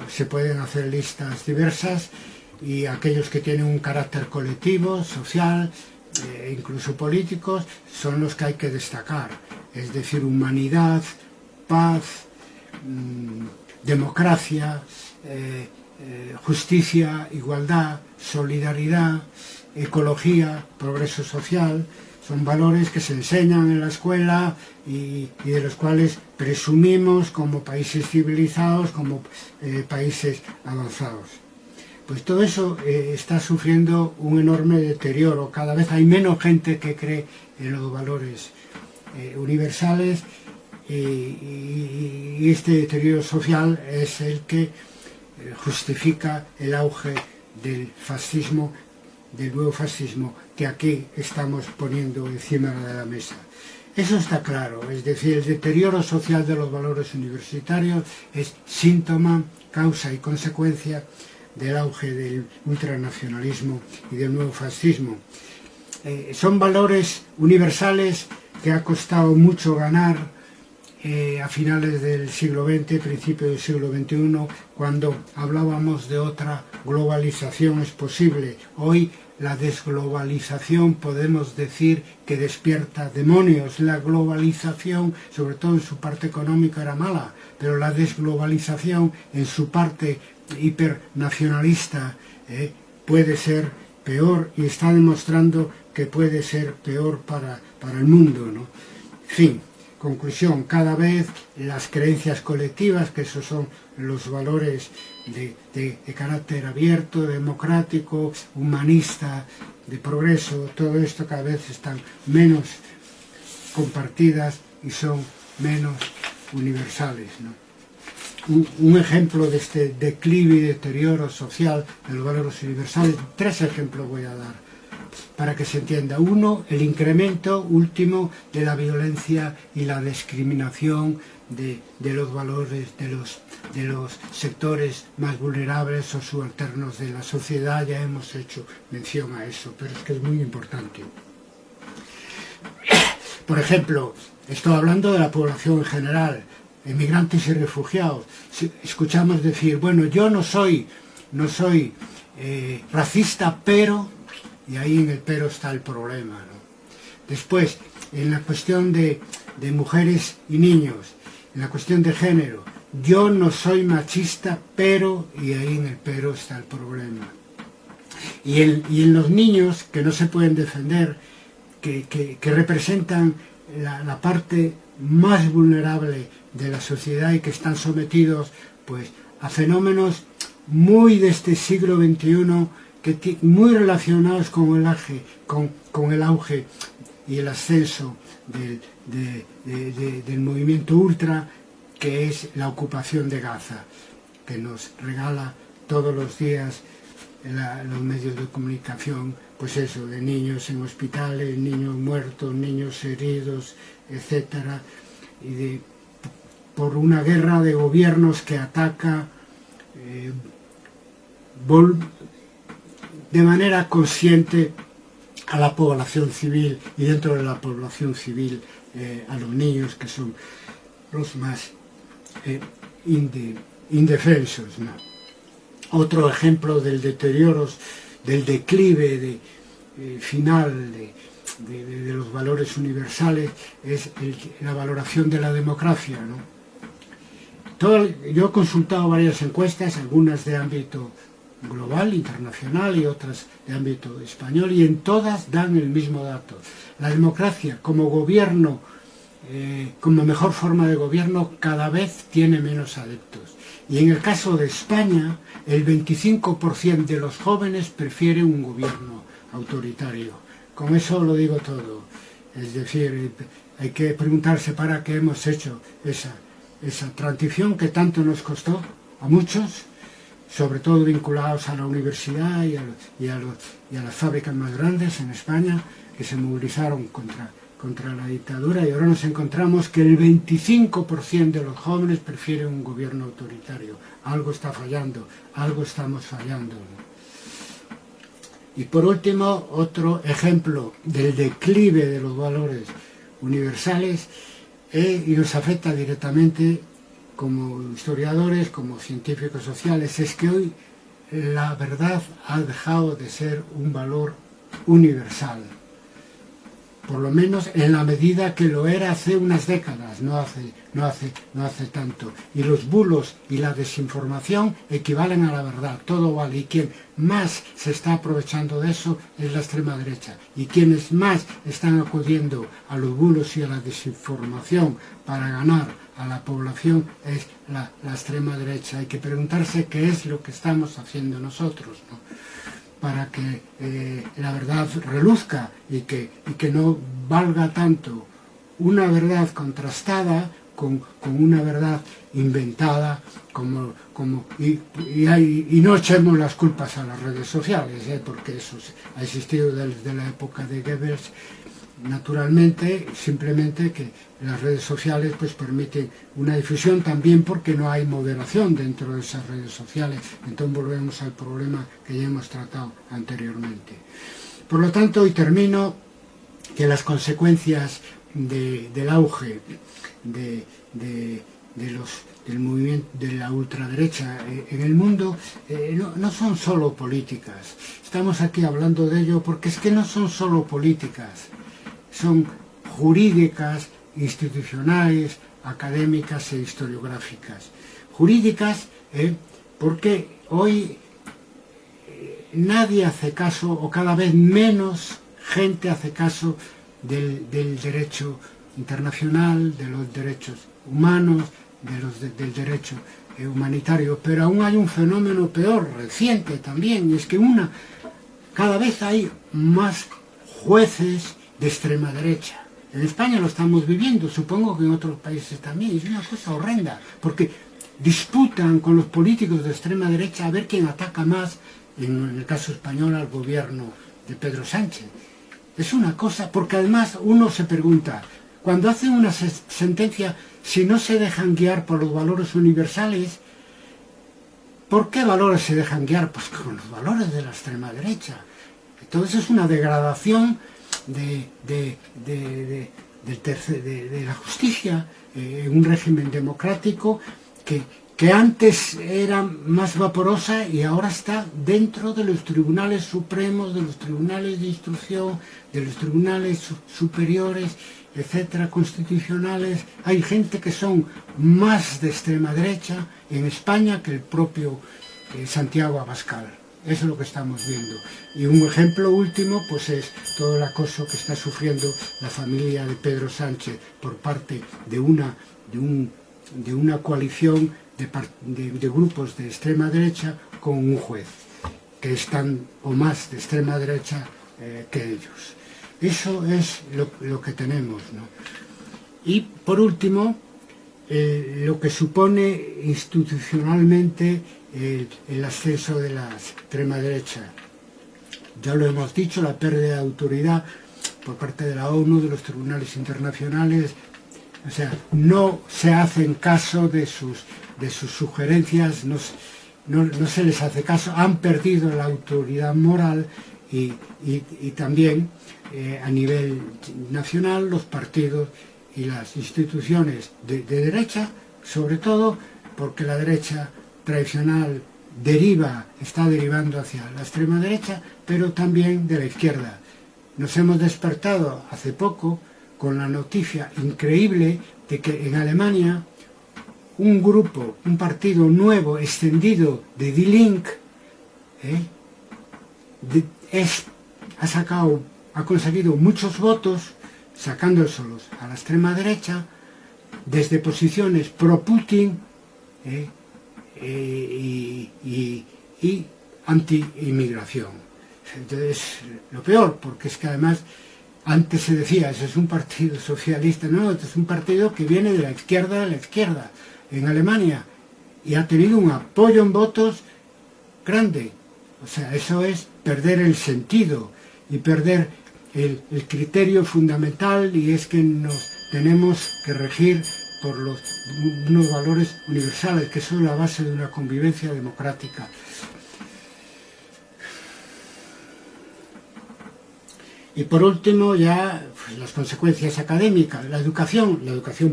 se pueden hacer listas diversas, y aquellos que tienen un carácter colectivo, social, incluso políticos, son los que hay que destacar, es decir, humanidad, paz, democracia, justicia, igualdad, solidaridad, ecología, progreso social, son valores que se enseñan en la escuela y de los cuales presumimos como países civilizados, como países avanzados. Pues todo eso está sufriendo un enorme deterioro. Cada vez hay menos gente que cree en los valores universales y este deterioro social es el que justifica el auge del fascismo, del nuevo fascismo que aquí estamos poniendo encima de la mesa. Eso está claro, es decir, el deterioro social de los valores universitarios es síntoma, causa y consecuencia del auge del ultranacionalismo y del nuevo fascismo. Son valores universales que ha costado mucho ganar a finales del siglo XX, principios del siglo XXI, cuando hablábamos de otra globalización es posible. Hoy la desglobalización podemos decir que despierta demonios. La globalización, sobre todo en su parte económica, era mala, pero la desglobalización en su parte hipernacionalista puede ser peor y está demostrando que puede ser peor para el mundo, ¿no? En fin. Conclusión, cada vez las creencias colectivas, que esos son los valores de carácter abierto, democrático, humanista, de progreso, todo esto cada vez están menos compartidas y son menos universales, ¿no? Un ejemplo de este declive y deterioro social de los valores universales, 3 ejemplos voy a dar para que se entienda. Uno, el incremento último de la violencia y la discriminación de los valores de los sectores más vulnerables o subalternos de la sociedad. Ya hemos hecho mención a eso, pero es que es muy importante. Por ejemplo, estoy hablando de la población en general, emigrantes y refugiados. Escuchamos decir, bueno, yo no soy racista, pero... Y ahí en el pero está el problema, ¿no? Después, en la cuestión de mujeres y niños, en la cuestión de género, yo no soy machista, pero... Y ahí en el pero está el problema. Y en los niños que no se pueden defender, que representan la parte más vulnerable de la sociedad y que están sometidos pues a fenómenos muy de este siglo XXI, muy relacionados con el auge y el ascenso del movimiento ultra, que es la ocupación de Gaza, que nos regala todos los días los medios de comunicación, pues eso, de niños en hospitales, niños muertos, niños heridos, etcétera, y por una guerra de gobiernos que ataca de manera consciente a la población civil, y dentro de la población civil a los niños, que son los más indefensos, ¿no? Otro ejemplo del deterioro, del declive final de los valores universales es la valoración de la democracia, ¿no? Yo he consultado varias encuestas, algunas de ámbito global, internacional, y otras de ámbito español, y en todas dan el mismo dato. La democracia como gobierno, como mejor forma de gobierno, cada vez tiene menos adeptos. Y en el caso de España, el 25% de los jóvenes prefiere un gobierno autoritario. Con eso lo digo todo. Es decir, hay que preguntarse para qué hemos hecho esa transición que tanto nos costó a muchos, sobre todo vinculados a la universidad y a las fábricas más grandes en España, que se movilizaron contra la dictadura, y ahora nos encontramos que el 25% de los jóvenes prefieren un gobierno autoritario. Algo está fallando, algo estamos fallando, ¿no? Y por último, otro ejemplo del declive de los valores universales, y nos afecta directamente como historiadores, como científicos sociales, es que hoy la verdad ha dejado de ser un valor universal. por lo menos en la medida que lo era hace unas décadas, no hace tanto. Y los bulos y la desinformación equivalen a la verdad, todo vale. Y quien más se está aprovechando de eso es la extrema derecha. Y quienes más están acudiendo a los bulos y a la desinformación para ganar a la población es la extrema derecha. Hay que preguntarse qué es lo que estamos haciendo nosotros, ¿no?, para que la verdad reluzca y que no valga tanto una verdad contrastada con una verdad inventada y no echemos las culpas a las redes sociales, porque eso ha existido desde la época de Goebbels. Naturalmente, simplemente que las redes sociales pues permiten una difusión también porque no hay moderación dentro de esas redes sociales. Entonces volvemos al problema que ya hemos tratado anteriormente. Por lo tanto, y termino, que las consecuencias del auge del movimiento de la ultraderecha en el mundo no son solo políticas. Estamos aquí hablando de ello porque es que no son solo políticas, son jurídicas, institucionales, académicas e historiográficas. Jurídicas, porque hoy nadie hace caso, o cada vez menos gente hace caso del derecho internacional, de los derechos humanos, del derecho humanitario. Pero aún hay un fenómeno peor, reciente también, y es que cada vez hay más jueces de extrema derecha. En España lo estamos viviendo, supongo que en otros países también. Es una cosa horrenda, porque disputan con los políticos de extrema derecha a ver quién ataca más, en el caso español, al gobierno de Pedro Sánchez. Es una cosa, porque además uno se pregunta, cuando hacen una sentencia, si no se dejan guiar por los valores universales, ¿por qué valores se dejan guiar? Pues con los valores de la extrema derecha. Entonces es una degradación de la justicia en un régimen democrático que antes era más vaporosa y ahora está dentro de los tribunales supremos, de los tribunales de instrucción, de los tribunales superiores, etcétera, constitucionales. Hay gente que son más de extrema derecha en España que el propio Santiago Abascal. Eso es lo que estamos viendo. Y un ejemplo último pues es todo el acoso que está sufriendo la familia de Pedro Sánchez por parte de una coalición de grupos de extrema derecha con un juez que están o más de extrema derecha que ellos. Eso es lo que tenemos, ¿no? Y por último, lo que supone institucionalmente el ascenso de la extrema derecha. Ya lo hemos dicho, la pérdida de autoridad por parte de la ONU, de los tribunales internacionales. O sea, no se hacen caso de sus sugerencias, no se les hace caso, han perdido la autoridad moral y también a nivel nacional los partidos y las instituciones de derecha, sobre todo porque la derecha tradicional está derivando hacia la extrema derecha, pero también de la izquierda. Nos hemos despertado hace poco con la noticia increíble de que en Alemania un partido nuevo, extendido de Die Linke, ha conseguido muchos votos, sacándoselos a la extrema derecha, desde posiciones pro-Putin y anti-inmigración. Entonces, lo peor, porque es que además antes se decía, ese es un partido socialista, no, este es un partido que viene de la izquierda en Alemania, y ha tenido un apoyo en votos grande. O sea, eso es perder el sentido y perder el criterio fundamental, y es que nos tenemos que regir por unos valores universales que son la base de una convivencia democrática. Y por último, ya pues, las consecuencias académicas. La educación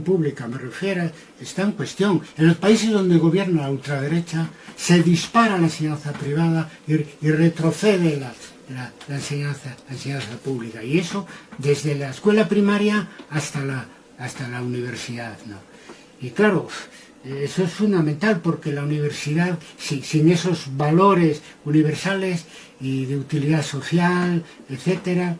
pública me refiero, está en cuestión. En los países donde gobierna la ultraderecha se dispara la enseñanza privada y retrocede la enseñanza pública. Y eso desde la escuela primaria hasta la universidad, ¿no? Y claro, eso es fundamental porque la universidad, sin esos valores universales y de utilidad social, etcétera,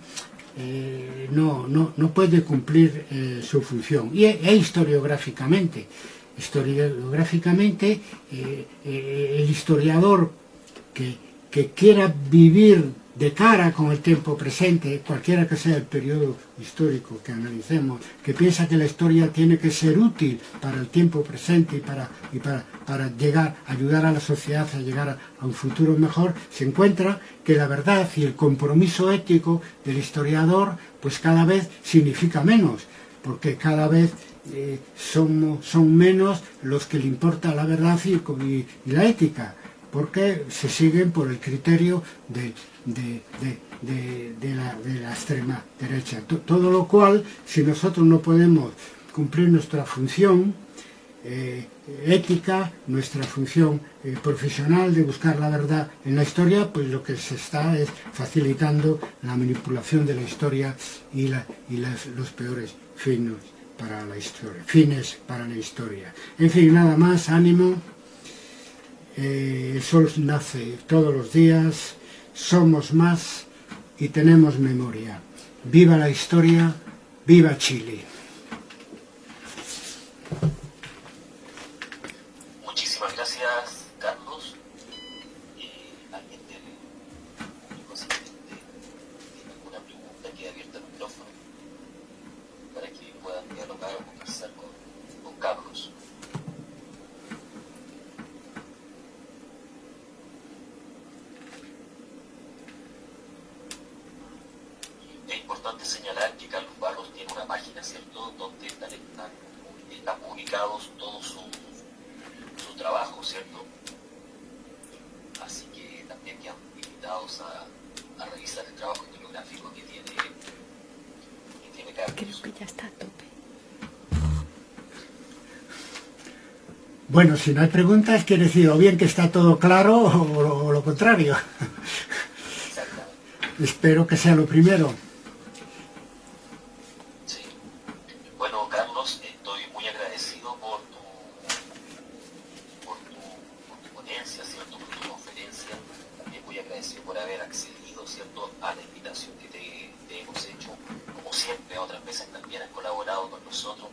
no puede cumplir su función. E historiográficamente, el historiador que quiera vivir de cara con el tiempo presente, cualquiera que sea el periodo histórico que analicemos, que piensa que la historia tiene que ser útil para el tiempo presente y para ayudar a la sociedad a llegar a un futuro mejor, se encuentra que la verdad y el compromiso ético del historiador pues cada vez significa menos, porque cada vez son menos los que le importa la verdad y la ética, porque se siguen por el criterio de la extrema derecha. Todo lo cual, si nosotros no podemos cumplir nuestra función ética, nuestra función profesional de buscar la verdad en la historia, pues lo que se está es facilitando la manipulación de la historia y los peores fines para la historia. En fin, nada más, ánimo. El sol nace todos los días, somos más y tenemos memoria. ¡Viva la historia! ¡Viva Chile! Muchísimas gracias, Carlos. ¿Alguien tiene alguna pregunta? Queda abierto el micrófono para que puedan dialogar o conversar con Carlos. Es importante señalar que Carlos Barros tiene una página, ¿cierto?, donde están publicados todos sus trabajos, ¿cierto? Así que también quedan invitados a revisar el trabajo historiográfico que tiene Carlos. Creo que ya está a tope. Bueno, si no hay preguntas, quiere decir o bien que está todo claro o lo contrario. Espero que sea lo primero. Sí. Bueno, Carlos, estoy muy agradecido por tu ponencia, ¿cierto?, por tu conferencia. También muy agradecido por haber accedido, ¿cierto?, a la invitación que te hemos hecho. Como siempre, otras veces también has colaborado con nosotros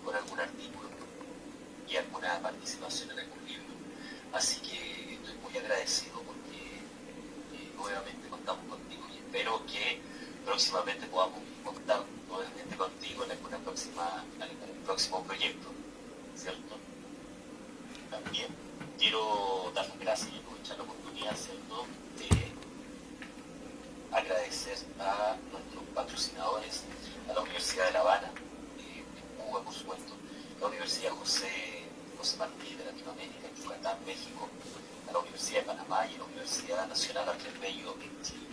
con algún artículo y alguna participación en algún libro. Así que estoy muy agradecido porque nuevamente contamos contigo y espero que próximamente podamos contar nuevamente contigo en el próximo proyecto, ¿cierto? También quiero dar las gracias y aprovechar la oportunidad, ¿cierto?, de agradecer a nuestros patrocinadores, a la Universidad de La Habana, de Cuba, por supuesto, la Universidad José Martí de Latinoamérica, en Yucatán, México, a la Universidad de Panamá y a la Universidad Nacional Andrés Bello en Chile.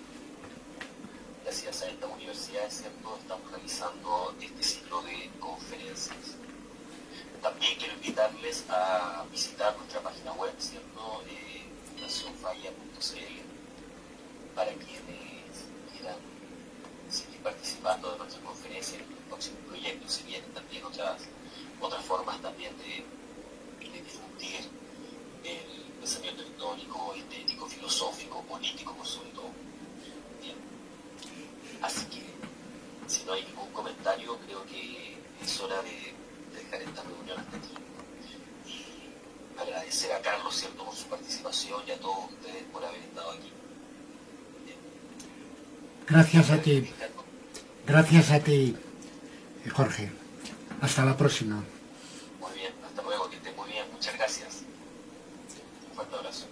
Gracias a estas universidades, ¿cierto?, estamos realizando este ciclo de conferencias. También quiero invitarles a visitar nuestra página web, ¿cierto?, fundacionfalla.cl, para quienes quieran seguir participando de nuestras conferencias en los próximos proyectos. Se vienen también otras formas también de difundir el pensamiento histórico, estético, filosófico, político, por sobre todo. Bien. Así que, si no hay ningún comentario, creo que es hora de dejar esta reunión hasta aquí. Y agradecer a Carlos, ¿cierto?, por su participación y a todos ustedes por haber estado aquí. Bien. Gracias a ti. Gracias a ti, Jorge. Hasta la próxima. Muy bien, hasta luego, que esté muy bien. Muchas gracias. Un fuerte abrazo.